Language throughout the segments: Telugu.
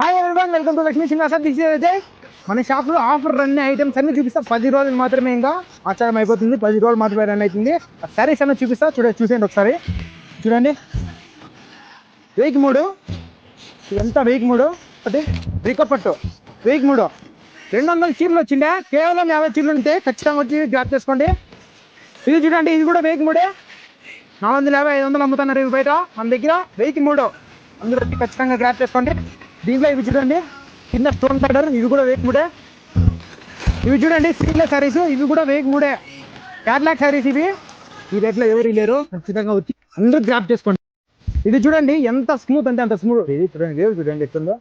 Hi everyone, welcome to Lakshmi Srinivasa. This is Ajay. మన షాప్లో ఆఫర్ రన్ ఐటమ్స్ అన్ని చూపిస్తా. 10 రోజులు మాత్రమే, ఇంకా ఆచారం అయిపోతుంది. 10 రోజులు మాత్రమే రన్ అవుతుంది. శారీస్ అన్న చూపిస్తా, చూసేయండి ఒకసారి. చూడండి, 1003 ఇదంతా 1003. ఒకటి రికపట్టు 1003 200 చీరలు వచ్చిండే. కేవలం 50 చీరలు ఉంటే ఖచ్చితంగా వచ్చి గ్రాప్ చేసుకోండి. ఇది చూడండి, ఇది కూడా 1003. 450 500 అమ్ముతున్నారు ఇవి బయట. మన దగ్గర 1003 అందరూ వచ్చి ఖచ్చితంగా గ్రాప్ చేసుకోండి. దీంట్లో ఇవి చూడండి, కింద స్టోన్ కలర్, ఇవి కూడా 1003. ఇవి చూడండి స్లీవ్లెస్ శారీస్, ఇవి కూడా 1003. క్యాట్లాగ్ శారీస్ ఇవి. ఈ రేట్లో ఎవరు లేరు, ఖచ్చితంగా వచ్చి అందరూ గ్రాప్ చేసుకోండి. ఇది చూడండి ఎంత స్మూత్ అంటే అంత స్మూత్. ఇది చూడండి, చూడండి ఎట్లుందో.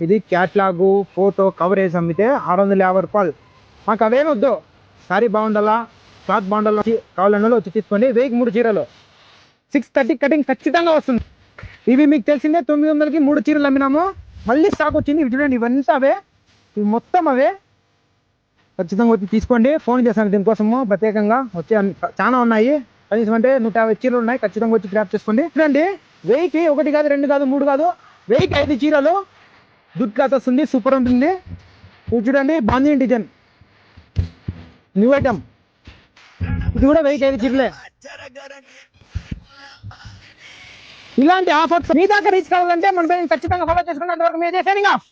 ఇది క్యాట్లాగు ఫోటో కవరేజ్ అమ్మితే 650 రూపాయలు. మాకు అవేమి వద్దు, శారీ బాగుండాలా, క్లాత్ బాగుండాలా, కావాలన్నా వచ్చి తీసుకోండి. 1003 చీరలు 630 కటింగ్ ఖచ్చితంగా వస్తుంది. ఇవి మీకు తెలిసిందే, 900కి 3 చీరలు అమ్మినాము. మళ్ళీ స్టాక్ వచ్చింది. ఇవి చూడండి, ఇవన్నీ అవే, ఇవి మొత్తం అవే. ఖచ్చితంగా వచ్చి తీసుకోండి. ఫోన్ చేస్తాను దీనికోసము ప్రత్యేకంగా. వచ్చే చాలా ఉన్నాయి, కనీసం అంటే 150 చీరలు ఉన్నాయి. ఖచ్చితంగా వచ్చి గ్రాప్ చేసుకోండి. చూడండి, 1000కి 1 కాదు 2 కాదు 3 కాదు, 1000కి 5 చీరలు. దుడ్ క్లాత్ వస్తుంది, సూపర్ ఉంటుంది. ఇది చూడండి, బాందిని డిజైన్ న్యూ ఐటమ్. ఇది కూడా 1000కి 5 చీరలే. ఇలాంటి ఆఫర్స్ మీ దాకా రీచ్ కావాలంటే మన పేరు ఖచ్చితంగా ఫాలో చేసుకుంటే అంతవరకు మీ సైనింగ్ ఆఫ్.